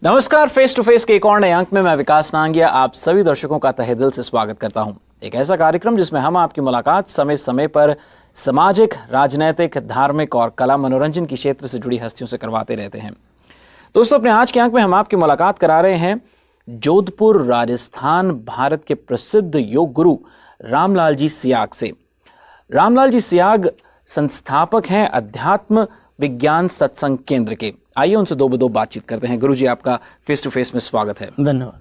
नमस्कार, face to face के एक और नए अंक में मैं विकास नांगिया आप सभी दर्शकों का तहे दिल से स्वागत करता हूं। एक ऐसा कार्यक्रम जिसमें हम आपकी मुलाकात समय समय पर सामाजिक, राजनैतिक, धार्मिक और कला मनोरंजन के क्षेत्र से जुड़ी हस्तियों से करवाते रहते हैं। दोस्तों, अपने आज के अंक में हम आपकी मुलाकात करा रहे हैं जोधपुर, राजस्थान, भारत के प्रसिद्ध योग गुरु रामलाल जी सियाग से। रामलाल जी सियाग संस्थापक हैं अध्यात्म विज्ञान सत्संग केंद्र के। आइए उनसे दो बदो बातचीत करते हैं। गुरु जी, आपका फेस टू फेस में स्वागत है। धन्यवाद।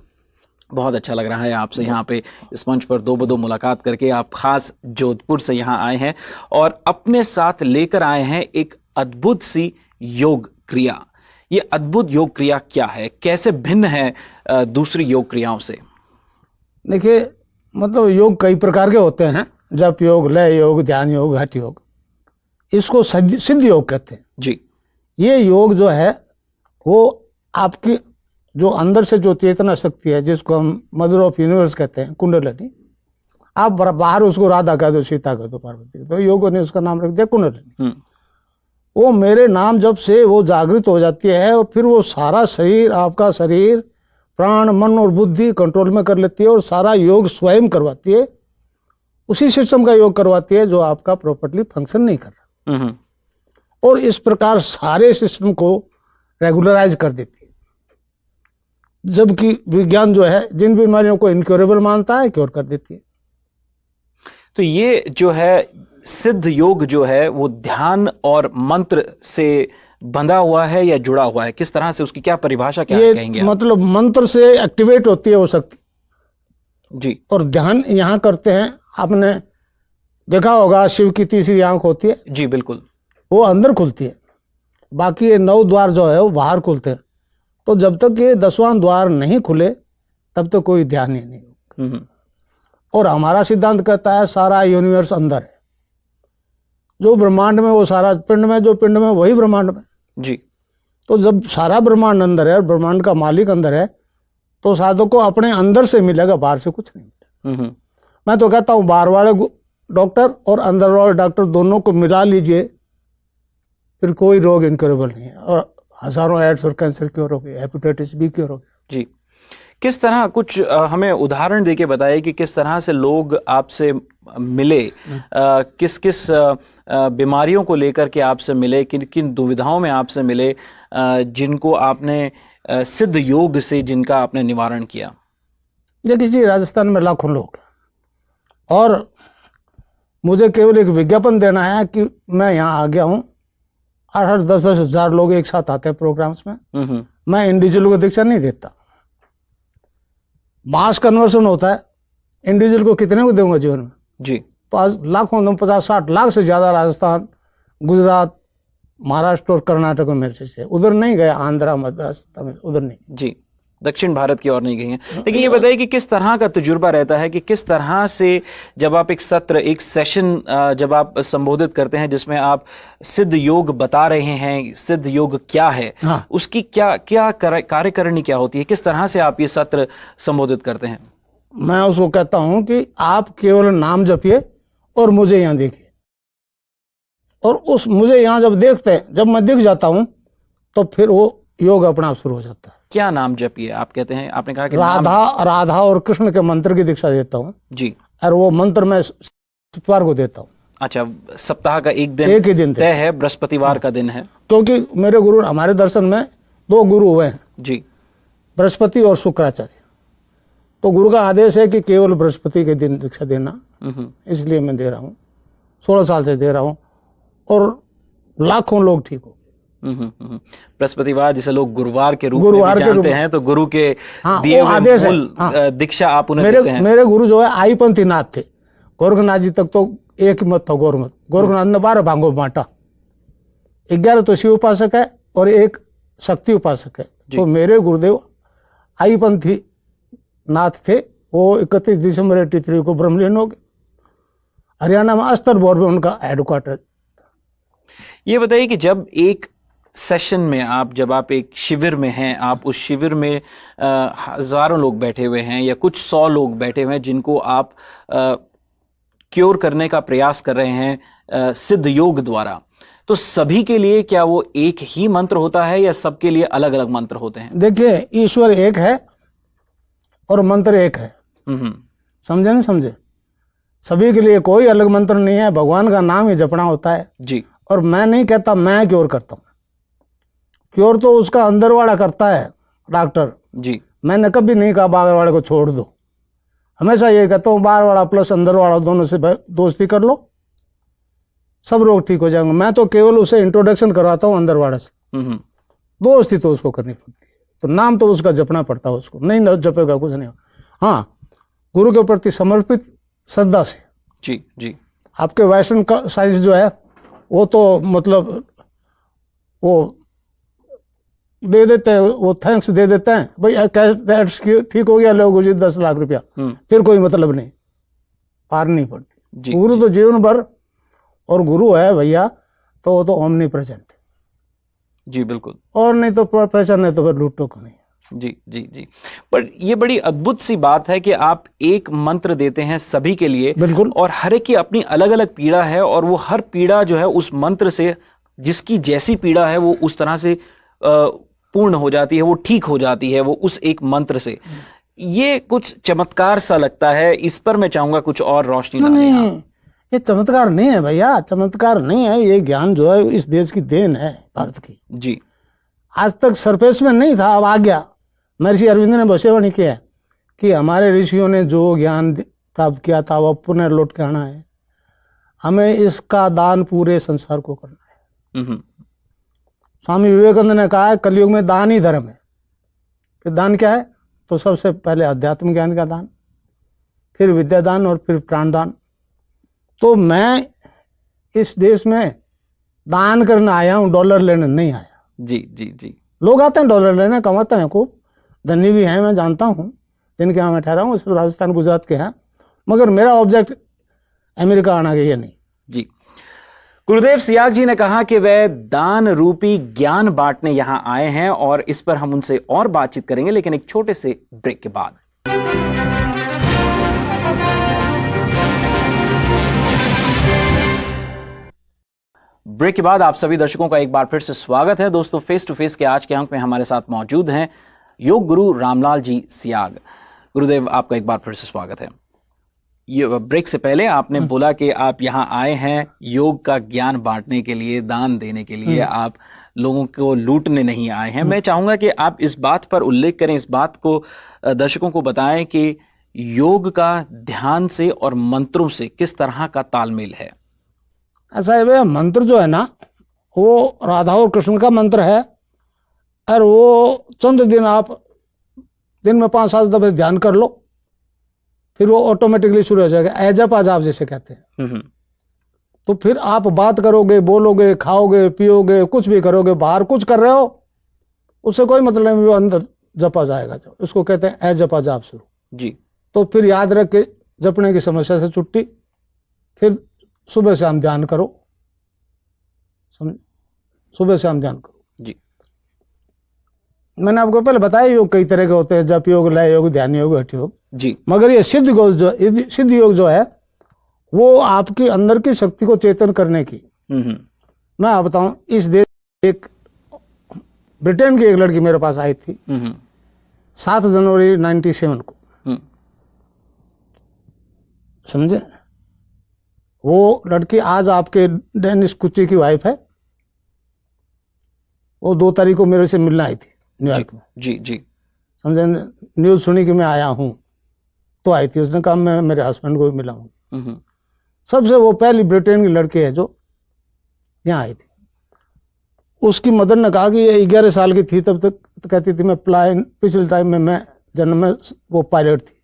बहुत अच्छा लग रहा है आपसे यहाँ पे इस मंच पर दो बदो मुलाकात करके। आप खास जोधपुर से यहाँ आए हैं और अपने साथ लेकर आए हैं एक अद्भुत सी योग क्रिया। ये अद्भुत योग क्रिया क्या है, कैसे भिन्न है दूसरी योग क्रियाओं से? देखिए, मतलब योग कई प्रकार के होते हैं। जप योग, लय योग, ध्यान योग, हठ योग, इसको सिद्ध योग कहते हैं जी। ये योग जो है वो आपकी जो अंदर से जो चेतना शक्ति है, जिसको हम मदर ऑफ यूनिवर्स कहते हैं, कुंडलिनी। आप बाहर उसको राधा कह दो, सीता कह दो, पार्वती, तो योगों ने उसका नाम रख दिया कुंडलिनी। वो मेरे नाम जब से वो जागृत हो जाती है और फिर वो सारा शरीर, आपका शरीर, प्राण, मन और बुद्धि कंट्रोल में कर लेती है और सारा योग स्वयं करवाती है। उसी सिस्टम का योग करवाती है जो आपका प्रॉपर्ली फंक्शन नहीं कर रहा, और इस प्रकार सारे सिस्टम को रेगुलराइज कर देती है। जबकि विज्ञान जो है जिन बीमारियों को इनक्योरेबल मानता है, क्योर कर देती है। तो ये जो है सिद्ध योग जो है वो ध्यान और मंत्र से बंधा हुआ है या जुड़ा हुआ है? किस तरह से, उसकी क्या परिभाषा, क्या कहेंगे आप? मतलब मंत्र से एक्टिवेट होती है वो शक्ति जी। और ध्यान यहाँ करते हैं। आपने देखा होगा शिव की तीसरी आंख होती है जी, बिल्कुल। वो अंदर खुलती है, बाकी ये 9 द्वार जो है वो बाहर खुलते हैं। तो जब तक ये 10वां द्वार नहीं खुले तब तक कोई ध्यान ही नहीं होगा। और हमारा सिद्धांत कहता है सारा यूनिवर्स अंदर है। जो ब्रह्मांड में वो सारा पिंड में, जो पिंड में वही ब्रह्मांड में जी। तो जब सारा ब्रह्मांड अंदर है और ब्रह्मांड का मालिक अंदर है, तो साधक को अपने अंदर से मिलेगा, बाहर से कुछ नहीं मिलेगा। मैं तो कहता हूँ बाहर वाले डॉक्टर और अंदर वाले डॉक्टर दोनों को मिला लीजिए, फिर कोई रोग इनक्योरेबल नहीं है। और हजारों एड्स और कैंसर क्योर हो गए, हेपेटाइटिस बी क्योर हो गया। जी। किस तरह, कुछ हमें उदाहरण देके बताइए कि किस तरह से लोग आपसे मिले, किस किस बीमारियों को लेकर के आपसे मिले, किन किन दुविधाओं में आपसे मिले, जिनको आपने सिद्ध योग से जिनका आपने निवारण किया? देखिए जी, राजस्थान में लाखों लोग, और मुझे केवल एक विज्ञापन देना है कि मैं यहाँ आ गया हूँ। 8-10 हजार लोग एक साथ आते हैं प्रोग्राम्स में। मैं इंडिविजुअल को दीक्षा नहीं देता, मास कन्वर्सन होता है। इंडिविजुअल को कितने को दूंगा जीवन में? जी। तो आज लाखों, 50-60 लाख से ज्यादा राजस्थान, गुजरात, महाराष्ट्र और कर्नाटक में मेरे से उधर नहीं गए, आंध्रा, मद्रास, तमिल, उधर नहीं। जी, दक्षिण भारत की ओर नहीं गई हैं। लेकिन ये बताइए कि किस तरह का तजुर्बा रहता है, कि किस तरह से जब आप एक सत्र, एक सेशन जब आप संबोधित करते हैं जिसमें आप सिद्ध योग बता रहे हैं, सिद्ध योग क्या है, हाँ। उसकी क्या क्या कार्यकारिणी क्या होती है, किस तरह से आप ये सत्र संबोधित करते हैं? मैं उसको कहता हूं कि आप केवल नाम जपिए और मुझे यहाँ देखिए, और उस मुझे यहाँ जब देखते हैं, जब मैं दिख जाता हूं तो फिर वो योग अपना आप शुरू हो जाता है। क्या नाम जपिए आप कहते हैं? आपने कहा कि राधा और कृष्ण के मंत्र की दीक्षा देता हूँ जी, और वो मंत्र मैं शुक्रवार को देता हूँ। अच्छा, सप्ताह का एक ही दिन तय है, बृहस्पतिवार का दिन है? क्योंकि मेरे गुरु, हमारे दर्शन में 2 गुरु हुए हैं जी, बृहस्पति और शुक्राचार्य। तो गुरु का आदेश है कि केवल बृहस्पति के दिन दीक्षा देना, इसलिए मैं दे रहा हूँ। 16 साल से दे रहा हूँ और लाखों लोग ठीक हो। बृहस्पतिवार जिसे लोग गुरुवार के रूप में जानते हैं, तो गुरु के दिए हुए मूल दीक्षा आप उन्हें देते हैं। मेरे गुरु जो है आईपंथी नाथ थे। गोरखनाथ जी तक तो एक मत था, गौरमत। गोरखनाथ ने 12 भागों में बांटा, 11 तो शिव उपासक है और 1 शक्ति उपासक है। तो मेरे गुरुदेव आईपंथी नाथ थे। वो 31 दिसंबर 83 को ब्रह्मलीन हो गए। हरियाणा में अस्तरबोर में उनका हेडक्वार्टर। ये बताइए कि जब एक सेशन में आप, जब आप एक शिविर में हैं, आप उस शिविर में हजारों लोग बैठे हुए हैं या कुछ 100 लोग बैठे हुए हैं जिनको आप क्योर करने का प्रयास कर रहे हैं सिद्ध योग द्वारा, तो सभी के लिए क्या वो एक ही मंत्र होता है या सबके लिए अलग अलग मंत्र होते हैं? देखिए, ईश्वर एक है और मंत्र एक है। हम्म। समझे नहीं समझे? सभी के लिए कोई अलग मंत्र नहीं है, भगवान का नाम ही जपना होता है। जी। और मैं नहीं कहता मैं क्योर करता हूँ, क्योर तो उसका अंदर वाला करता है, डॉक्टर। जी। मैंने कभी नहीं कहा बाहर वाले को छोड़ दो, हमेशा ये कहता हूँ बाहर वाला प्लस अंदर वाला दोनों से दोस्ती कर लो, सब रोग ठीक हो जाएंगे। मैं तो केवल उसे इंट्रोडक्शन करवाता हूँ अंदर वाले से, दोस्ती तो उसको करनी पड़ती है, तो नाम तो उसका जपना पड़ता है, उसको नहीं जपेगा कुछ नहीं। हाँ, गुरु के प्रति समर्पित श्रद्धा से। जी। जी। आपके वेस्टर्न का साइंस जो है वो तो मतलब वो दे देते हैं, वो थैंक्स दे देते हैं, भाई ठीक हो गया, लोग जी 10 लाख रुपया, फिर कोई मतलब नहीं, पार नहीं पड़ती। गुरु तो जीवन भर, और गुरु है भैया तो वो तो ओमनी प्रेजेंट। जी बिल्कुल। और नहीं तो प्रोफेशन है तो फिर लूटो को नहीं। जी जी जी। पर ये बड़ी अद्भुत सी बात है कि आप एक मंत्र देते हैं सभी के लिए, बिल्कुल, और हर एक की अपनी अलग अलग पीड़ा है, और वो हर पीड़ा जो है उस मंत्र से, जिसकी जैसी पीड़ा है वो उस तरह से पूर्ण हो जाती है, वो ठीक हो जाती है वो उस एक मंत्र से। ये कुछ चमत्कार सा लगता है, इस पर मैं चाहूंगा कुछ और रोशनी डालें आप। ये चमत्कार नहीं है भैया, चमत्कार नहीं है, ये ज्ञान जो है इस देश की देन है, भारत की। जी। आज तक सरफेस में नहीं था, अब आ गया। महर्षि अरविंद ने भविष्यवाणी किया कि हमारे ऋषियों ने जो ज्ञान प्राप्त किया था वह पुनः लौट के आना है, हमें इसका दान पूरे संसार को करना है। स्वामी विवेकानंद ने कहा है कलयुग में दान ही धर्म है। फिर दान क्या है? तो सबसे पहले अध्यात्म ज्ञान का दान, फिर विद्या दान, और फिर प्राण दान। तो मैं इस देश में दान करने आया हूं, डॉलर लेने नहीं आया। जी जी जी। लोग आते हैं डॉलर लेने, कमाते हैं खूब, धनी भी हैं, मैं जानता हूं, जिनके यहाँ मैं ठहरा हूँ, सिर्फ राजस्थान गुजरात के हैं, मगर मेरा ऑब्जेक्ट अमेरिका आना के ये नहीं। जी। गुरुदेव सियाग जी ने कहा कि वह दान रूपी ज्ञान बांटने यहां आए हैं, और इस पर हम उनसे और बातचीत करेंगे, लेकिन एक छोटे से ब्रेक के बाद। ब्रेक के बाद आप सभी दर्शकों का एक बार फिर से स्वागत है। दोस्तों, फेस टू फेस के आज के अंक में हमारे साथ मौजूद हैं योग गुरु रामलाल जी सियाग। गुरुदेव, आपका एक बार फिर से स्वागत है। ये ब्रेक से पहले आपने बोला कि आप यहाँ आए हैं योग का ज्ञान बांटने के लिए, दान देने के लिए, आप लोगों को लूटने नहीं आए हैं। मैं चाहूंगा कि आप इस बात पर उल्लेख करें, इस बात को दर्शकों को बताएं कि योग का ध्यान से और मंत्रों से किस तरह का तालमेल है। ऐसा है भैया, मंत्र जो है ना वो राधा और कृष्ण का मंत्र है, और वो चंद दिन आप दिन में 5-7 दफे ध्यान कर लो, फिर वो ऑटोमेटिकली शुरू हो जाएगा। एजप आज आप जैसे कहते हैं। तो फिर आप बात करोगे, बोलोगे, खाओगे, पियोगे, कुछ भी करोगे, बाहर कुछ कर रहे हो, उससे कोई मतलब नहीं, वो अंदर जपा जाएगा। उसको कहते हैं एजपा जाप शुरू। जी। तो फिर याद रख के जपने की समस्या से छुट्टी, फिर सुबह शाम ध्यान करो, समझ, सुबह शाम ध्यान करो। जी। मैंने आपको पहले बताया योग कई तरह के होते हैं, जप योग, लय योग, ध्यान योग, हठ योग। जी। मगर ये सिद्ध योग जो है वो आपके अंदर की शक्ति को चेतन करने की। मैं आप बताऊं, इस देश एक ब्रिटेन की एक लड़की मेरे पास आई थी 7 जनवरी 97 को, समझे। वो लड़की आज आपके डेनिस कुची की वाइफ है। वो 2 तारीख को मेरे से मिलने आई थी न्यूयॉर्क में। जी जी। समझे, न्यूज़ सुनी कि मैं आया हूँ तो आई थी। उसने कहा मैं मेरे हस्बैंड को भी मिला हूँ। सबसे वो पहली ब्रिटेन की लड़की है जो यहाँ आई थी। उसकी मदर ने कहा कि ये 11 साल की थी तब तक, तो कहती थी मैं प्लान, पिछले टाइम में मैं जन्म में वो पायलट थी।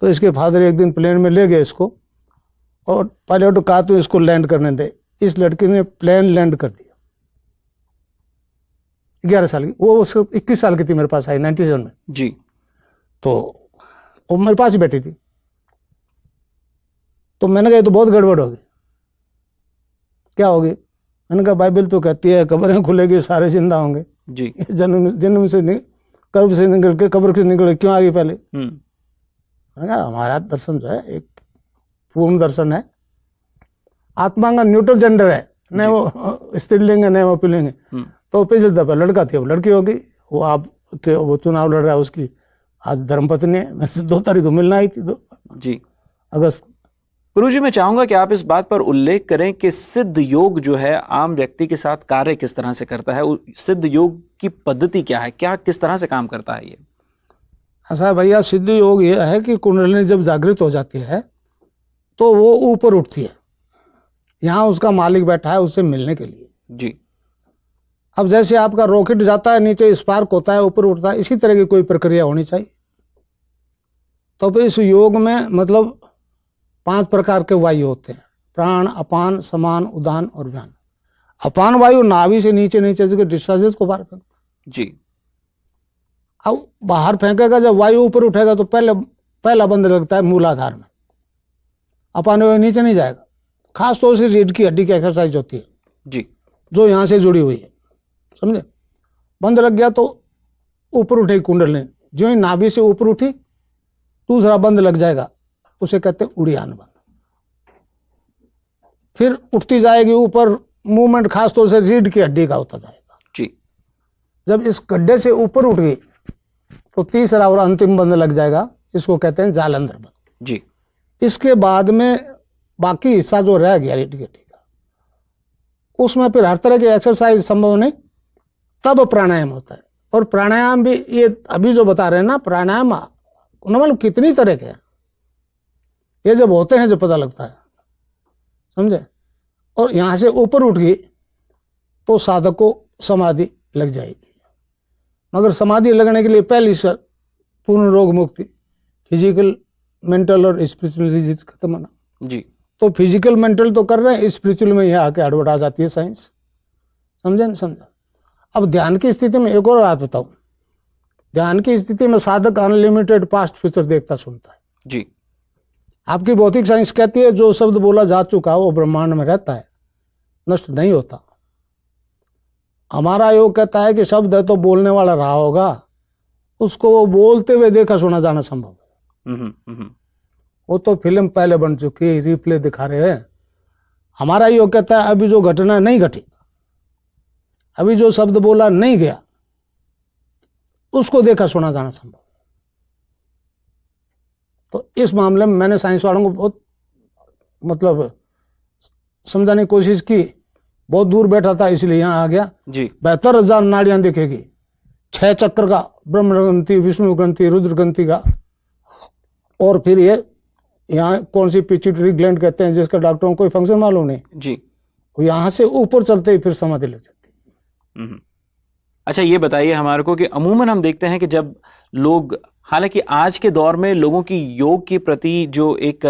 तो इसके फादर एक दिन प्लेन में ले गए इसको, और पायलट को कहा तो इसको लैंड करने दे। इस लड़की ने प्लेन लैंड कर दिया। 11 साल की वो, उसको 21 साल की थी, मेरे पास आई 97 में। जी। तो वो मेरे पास ही बैठी थी। तो मैंने कहा तो बहुत गड़बड़ होगी। क्या होगी? मैंने कहा बाइबल तो कहती है कब्रें खुलेगी, सारे जिंदा होंगे। जी। जन्म से कर्ब से निकल के कब्र से निकल क्यों आ गई पहले? मैंने कहा हमारा दर्शन जो है एक पूर्ण दर्शन है। आत्मा का न्यूट्रल जेंडर है, न वो स्त्रीलिंग है न वो पुल्लिंग है। तो पिछले दफे लड़का थी, अब लड़की होगी। वो आप के वो चुनाव लड़ रहा है, उसकी आज धर्मपत्नी है। मेरे से 2 तारीख को मिलना आई थी, 2 जी अगस्त। गुरुजी, मैं चाहूंगा कि आप इस बात पर उल्लेख करें कि सिद्ध योग जो है आम व्यक्ति के साथ कार्य किस तरह से करता है, सिद्ध योग की पद्धति क्या है, क्या किस तरह से काम करता है ये? ऐसा है भैया, सिद्ध योग ये है कि कुंडलिनी जब जागृत हो जाती है तो वो ऊपर उठती है। यहाँ उसका मालिक बैठा है उससे मिलने के लिए। जी। अब जैसे आपका रॉकेट जाता है नीचे, स्पार्क होता है, ऊपर उठता है, इसी तरह की कोई प्रक्रिया होनी चाहिए। तो फिर इस योग में मतलब 5 प्रकार के वायु होते हैं, प्राण, अपान, समान, उदान और व्यान। अपान वायु नाभि से नीचे नीचे से डिस्चार्जेस को बाहर फेंकता। जी। अब बाहर फेंकेगा, जब वायु ऊपर उठेगा तो पहला बंद लगता है मूलाधार में। अपान वायु नीचे नहीं जाएगा। खास तौर से रीढ़ की हड्डी की एक्सरसाइज होती है जी। जो यहाँ से जुड़ी हुई है, समझे। बंद लग गया तो ऊपर उठेगी कुंडलिनी। जो ही नाभि से ऊपर उठी, दूसरा बंद लग जाएगा, उसे कहते हैं उड़ियान बंद। फिर उठती जाएगी ऊपर, मूवमेंट खास तौर से रीढ़ की हड्डी का होता जाएगा। जी। जब इस गड्ढे से ऊपर उठ गई तो तीसरा और अंतिम बंद लग जाएगा, इसको कहते हैं जालंधर बंद। जी। इसके बाद में बाकी हिस्सा जो रह गया रीढ़ की हड्डी का, उसमें फिर हर तरह की एक्सरसाइज संभव नहीं, तब प्राणायाम होता है। और प्राणायाम भी ये अभी जो बता रहे हैं ना, प्राणायाम मतलब कितनी तरह के हैं, ये जब होते हैं जो पता लगता है, समझे। और यहाँ से ऊपर उठ गई तो साधक को समाधि लग जाएगी। मगर समाधि लगने के लिए पहली शर्त पूर्ण रोग मुक्ति, फिजिकल, मेंटल और स्पिरिचुअल डिजीज खत्म होना। जी। तो फिजिकल मेंटल तो कर रहे हैं, स्पिरिचुअल में यह आके एडवर्ट आ जाती है साइंस, समझे ना, समझा। अब ध्यान की स्थिति में एक और बात बताऊं, ध्यान की स्थिति में साधक अनलिमिटेड पास्ट फ्यूचर देखता सुनता है। जी। आपकी भौतिक साइंस कहती है जो शब्द बोला जा चुका है वो ब्रह्मांड में रहता है, नष्ट नहीं होता। हमारा योग कहता है कि शब्द है तो बोलने वाला रहा होगा, उसको वो बोलते हुए देखा सुना जाना संभव है। वो तो फिल्म पहले बन चुकी है, रिप्ले दिखा रहे हैं। हमारा योग कहता है अभी जो घटना नहीं घटी, अभी जो शब्द बोला नहीं गया, उसको देखा सुना जाना संभव। तो इस मामले में मैंने साइंस वालों को बहुत मतलब समझाने की कोशिश की। बहुत दूर बैठा था इसलिए यहाँ आ गया। जी। 72,000 नाड़ियां दिखेगी, 6 चक्र का, ब्रह्म ग्रंथि, विष्णु ग्रंथि, रुद्र ग्रंथि का, और फिर ये यहाँ कौन सी पिट्यूटरी ग्लैंड कहते हैं जिसका डॉक्टरों को कोई फंक्शन मालूम नहीं जी। यहाँ से ऊपर चलते ही फिर समाधि लग जाती है। अच्छा, ये बताइए हमारे को कि अमूमन हम देखते हैं कि जब लोग, हालांकि आज के दौर में लोगों की योग के प्रति जो एक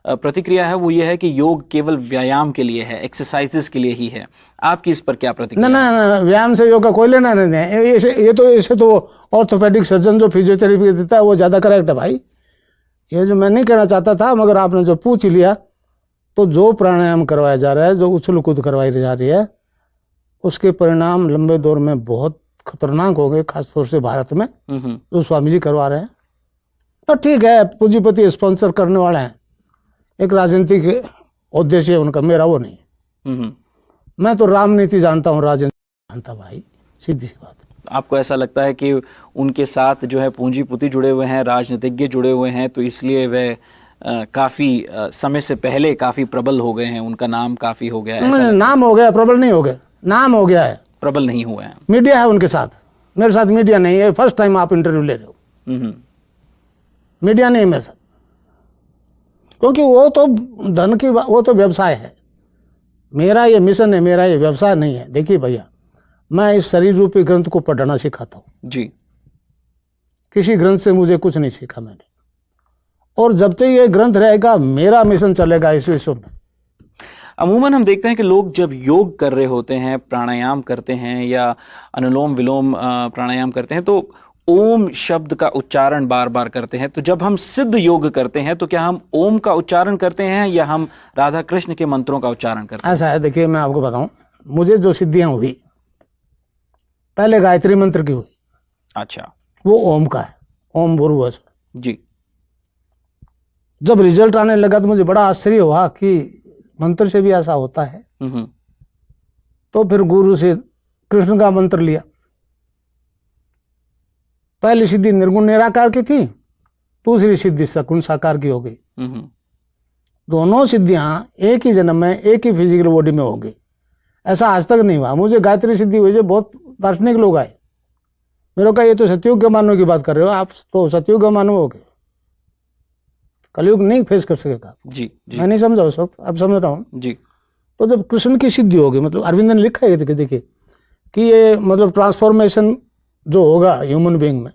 प्रतिक्रिया है वो ये है कि योग केवल व्यायाम के लिए है, एक्सरसाइजेस के लिए ही है। आपकी इस पर क्या प्रतिक्रिया? ना, व्यायाम से योग का कोई लेना नहीं है। ऐसे तो ऑर्थोपेडिक सर्जन जो फिजियोथेरेपी देता है वो ज़्यादा करेक्ट है भाई। ये जो मैं नहीं कहना चाहता था, मगर आपने जो पूछ लिया, तो जो प्राणायाम करवाया जा रहा है, जो उछल कूद करवाई जा रही है, उसके परिणाम लंबे दौर में बहुत खतरनाक हो गए, खासतौर से भारत में जो स्वामी जी करवा रहे हैं। तो ठीक है, पूंजीपति स्पॉन्सर करने वाले हैं, एक राजनीतिक उद्देश्य है उनका, मेरा वो नहीं। मैं तो राजनीति जानता हूँ, राजनीति जानता भाई, सीधी सी बात। आपको ऐसा लगता है कि उनके साथ जो है पूंजीपति जुड़े हुए हैं, राजनीतिज्ञ जुड़े हुए हैं, तो इसलिए वे काफी समय से पहले काफी प्रबल हो गए हैं, उनका नाम काफी हो गया है? नाम हो गया, प्रबल नहीं हो गए, नाम हो गया है, प्रबल नहीं हुए हैं। मीडिया है उनके साथ, मेरे साथ मीडिया नहीं है। फर्स्ट टाइम आप इंटरव्यू ले रहे हो, मीडिया नहीं है मेरे साथ, क्योंकि वो तो धन की, वो तो व्यवसाय है। मेरा ये मिशन है, मेरा ये व्यवसाय नहीं है। देखिए भैया, मैं इस शरीर रूपी ग्रंथ को पढ़ना सिखाता हूँ जी। किसी ग्रंथ से मुझे कुछ नहीं सीखा मैंने, और जब तक ये ग्रंथ रहेगा मेरा मिशन चलेगा इस विश्व में। अमूमन हम देखते हैं कि लोग जब योग कर रहे होते हैं, प्राणायाम करते हैं या अनुलोम विलोम प्राणायाम करते हैं, तो ओम शब्द का उच्चारण बार बार करते हैं। तो जब हम सिद्ध योग करते हैं तो क्या हम ओम का उच्चारण करते हैं या हम राधा कृष्ण के मंत्रों का उच्चारण करते हैं? ऐसा है, देखिए मैं आपको बताऊं, मुझे जो सिद्धियां हुई, पहले गायत्री मंत्र की हुई। अच्छा। वो ओम का है, ओम भूर्भुवः। जी। जब रिजल्ट आने लगा तो मुझे बड़ा आश्चर्य हुआ कि मंत्र से भी ऐसा होता है। तो फिर गुरु से कृष्ण का मंत्र लिया। पहली सिद्धि निर्गुण निराकार की थी, दूसरी सिद्धि सगुण साकार की हो गई। दोनों सिद्धियां एक ही जन्म में एक ही फिजिकल बॉडी में हो गई। ऐसा आज तक नहीं हुआ। मुझे गायत्री सिद्धि हुई, जो बहुत दार्शनिक लोग आए, मेरे को ये तो सतयुग के मानव की बात कर रहे हो आप, तो सतयुग के मानव हो गए, कलयुग नहीं फेस कर सकेगा। जी, जी। मैं नहीं समझा उस वक्त, अब समझ रहा हूँ जी। तो जब कृष्ण की सिद्धि होगी, मतलब अरविंद ने लिखा है देखिए कि ये मतलब ट्रांसफॉर्मेशन जो होगा ह्यूमन बीइंग में,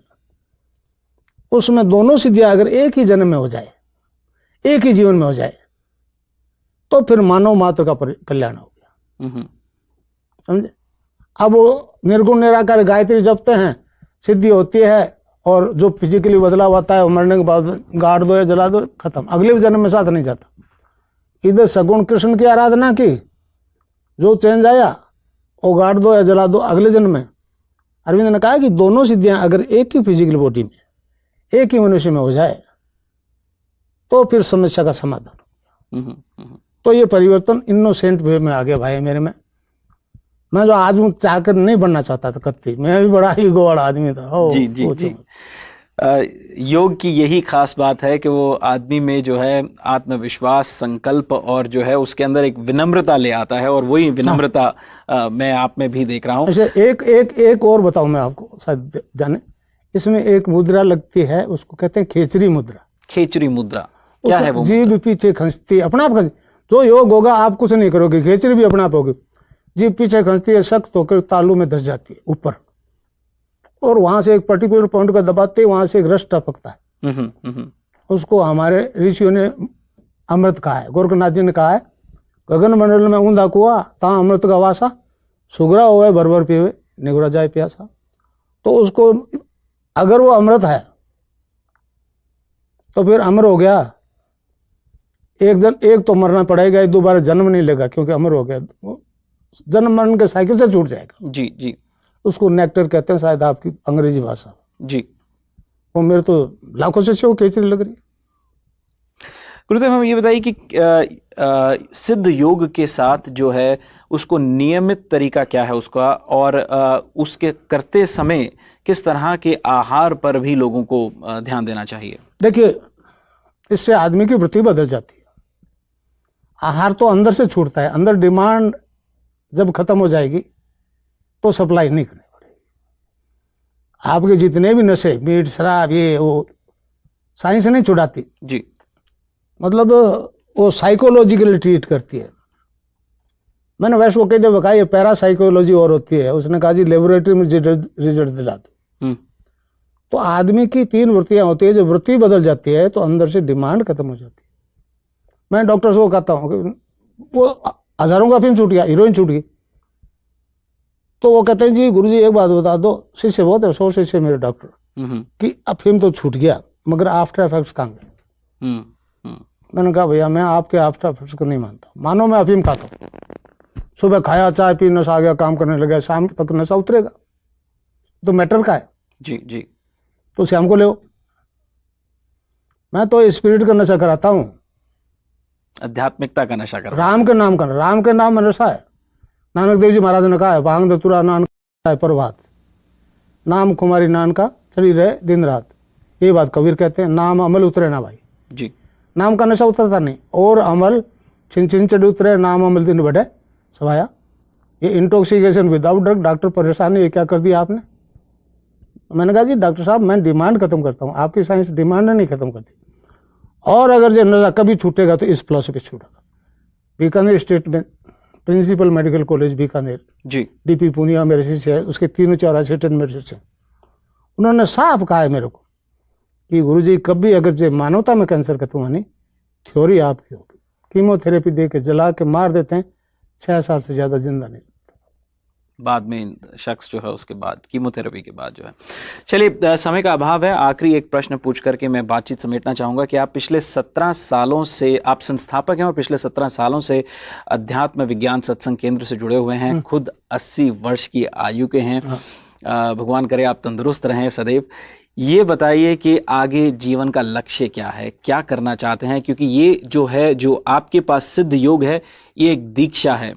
उसमें दोनों सिद्धियां अगर एक ही जन्म में हो जाए, एक ही जीवन में हो जाए, तो फिर मानव मात्र का कल्याण हो गया। समझे? अब वो निर्गुण निराकार गायत्री जपते हैं, सिद्धि होती है, और जो फिजिकली बदलाव आता है वो मरने के बाद गाड़ दो या जला दो, खत्म, अगले जन्म में साथ नहीं जाता। इधर सगुण कृष्ण की आराधना की, जो चेंज आया वो गाड़ दो या जला दो अगले जन्म में। अरविंद ने कहा कि दोनों सिद्धियां अगर एक ही फिजिकल बॉडी में, एक ही मनुष्य में हो जाए, तो फिर समस्या का समाधान हो गया। तो ये परिवर्तन इनोसेंट वे में आ गया भाई मेरे में। मैं जो आज हूं चाहकर नहीं बनना चाहता था कत्ती, मैं भी बड़ा ईगो वाला आदमी था। जी, जी, जी। योग की यही खास बात है कि वो आदमी में जो है आत्मविश्वास, संकल्प और जो है उसके अंदर एक विनम्रता ले आता है, और वही विनम्रता मैं आप में भी देख रहा हूँ। अच्छा, एक और बताऊं मैं आपको, शायद जाने, इसमें एक मुद्रा लगती है, उसको कहते हैं खेचरी मुद्रा। खेचरी मुद्रा क्या है वो? जीभ पीछे खंसती है, अपना आप खंसती। जो योग होगा आप कुछ नहीं करोगे, खेचरी भी अपना आप होगी। जीभ पीछे खंसती है, सख्त होकर तालू में धस जाती है ऊपर, और वहां से एक पर्टिकुलर पॉइंट को दबाते, वहां से एक रस टपकता है। उसको हमारे ऋषियों ने अमृत कहा है। गोरखनाथ जी ने कहा है, गगन मंडल में ऊंधा कुआ, ता अमृत का वासा, सुगरा होवे भर भर पीवे, निगुरा जाए प्यासा। तो उसको अगर वो अमृत है तो फिर अमर हो गया। एक तो मरना पड़ेगा, दोबारा जन्म नहीं लेगा, क्योंकि अमर हो गया, जन्म मरण के साइकिल से छूट जाएगा। जी, जी। उसको नेक्टर कहते हैं शायद आपकी अंग्रेजी भाषा। जी। वो मेरे तो लाखों से वो केचरी लग रही। गुरुदेव, हमें ये बताइए कि सिद्ध योग के साथ जो है उसको नियमित तरीका क्या है उसका, और उसके करते समय किस तरह के आहार पर भी लोगों को ध्यान देना चाहिए? देखिए, इससे आदमी की वृत्ति बदल जाती है। आहार तो अंदर से छूटता है, अंदर डिमांड जब खत्म हो जाएगी तो सप्लाई नहीं करनी पड़ेगी। आपके जितने भी नशे, मीट, शराब, ये वो, साइंस नहीं छुड़ाती जी, मतलब वो साइकोलॉजिकली ट्रीट करती है। मैंने वैसे वो कहते कहा ये पैरासाइकोलॉजी और होती है, उसने कहा जी लेबोरेटरी में रिजल्ट दिला दो। तो आदमी की 3 वृत्तियां होती है, जब वृत्ति बदल जाती है तो अंदर से डिमांड खत्म हो जाती है। मैं डॉक्टर को कहता हूँ कि वो हजारों का अफीम छूट गया, हीरोइन छूट गई, तो वो कहते हैं जी गुरुजी एक बात बता दो, शिष्य बहुत है, 100 शिष्य मेरे डॉक्टर, कि अफीम तो छूट गया मगर आफ्टर इफेक्ट्स कहाँ गए? मैंने कहा भैया मैं आपके आफ्टर इफेक्ट्स को नहीं मानता। मानो मैं अफीम खाता हूँ, सुबह खाया, चाय पी, नशा आ गया, काम करने लगा, शाम तक नशा उतरेगा, तो मैटर का है। जी, जी। तो शाम को ले, मैं तो स्पिरिट का नशा कराता हूँ, आध्यात्मिकता का नशा कर, राम के नाम का, राम के नाम में नशा है। नानक देव जी महाराज ने कहा है, भांग दतुरा नान है प्रभात, नाम कुमारी नान का चली रहे दिन रात। ये बात कबीर कहते हैं, नाम अमल उतरे ना भाई जी। नाम का नशा उतरता नहीं, और अमल छिन छिन चढ़ उतरे, नाम अमल दिन बढ़े सवाया। ये इंटॉक्सिकेशन विदाउट ड्रग, डॉक्टर परेशान है, ये क्या कर दिया आपने? मैंने कहा जी डॉक्टर साहब मैं डिमांड खत्म करता हूँ, आपकी साइंस डिमांड नहीं खत्म करती। और अगर जो नशा कभी छूटेगा तो इस फिलॉसफी छूटेगा। बीकानेर स्टेट में प्रिंसिपल मेडिकल कॉलेज बीकानेर जी, डीपी पूनिया मेरे शिष्य है, उसके 3-4 असिस्टेंट मेरे शिष्य हैं। उन्होंने साफ कहा है मेरे को कि गुरुजी कभी अगर जो मानवता में कैंसर खत्म होनी, थ्योरी आपकी होगी। कीमोथेरेपी दे के जला के मार देते हैं, 6 साल से ज्यादा जिंदा नहीं, बाद में शख्स जो है उसके बाद कीमोथेरेपी के बाद जो है। चलिए, समय का अभाव है, आखिरी एक प्रश्न पूछ करके मैं बातचीत समेटना चाहूँगा कि आप पिछले 17 सालों से, आप संस्थापक हैं और पिछले 17 सालों से अध्यात्म विज्ञान सत्संग केंद्र से जुड़े हुए हैं, खुद 80 वर्ष की आयु के हैं। भगवान करे आप तंदुरुस्त रहें सदैव। ये बताइए कि आगे जीवन का लक्ष्य क्या है, क्या करना चाहते हैं? क्योंकि ये जो है, जो आपके पास सिद्ध योग है, ये एक दीक्षा है।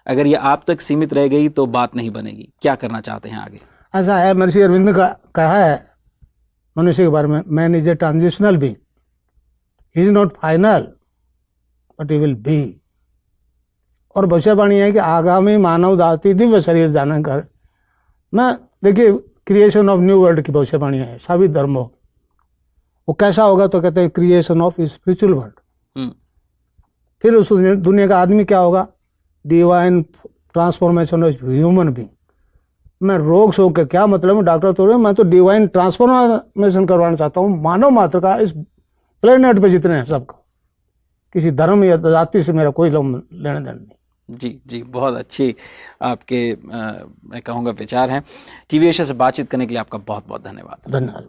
अगर ये आप तक सीमित रह गई तो बात नहीं बनेगी। क्या करना चाहते हैं आगे? ऐसा है, महर्षि अरविंद का कहा है मनुष्य के बारे में, man is a transitional being, he is not final but he will be. और भविष्यवाणी है कि आगामी मानव दाती दिव्य शरीर धारण कर। मैं देखिए, क्रिएशन ऑफ न्यू वर्ल्ड की भविष्यवाणी है सभी धर्मों। वो कैसा होगा तो कहते हैं क्रिएशन ऑफ स्पिरिचुअल वर्ल्ड। फिर उस दुनिया का आदमी क्या होगा? Divine transformation of human being. मैं रोग शोक के क्या मतलब, डॉक्टर तो मैं तो डिवाइन ट्रांसफॉर्मेशन करवाना चाहता हूँ मानव मात्र का, इस प्लेनेट पे जितने हैं सबका। किसी धर्म या जाति से मेरा कोई लेना देना नहीं। जी जी, बहुत अच्छी आपके मैं कहूँगा विचार हैं। टीवी एशिया से बातचीत करने के लिए आपका बहुत बहुत धन्यवाद। धन्यवाद।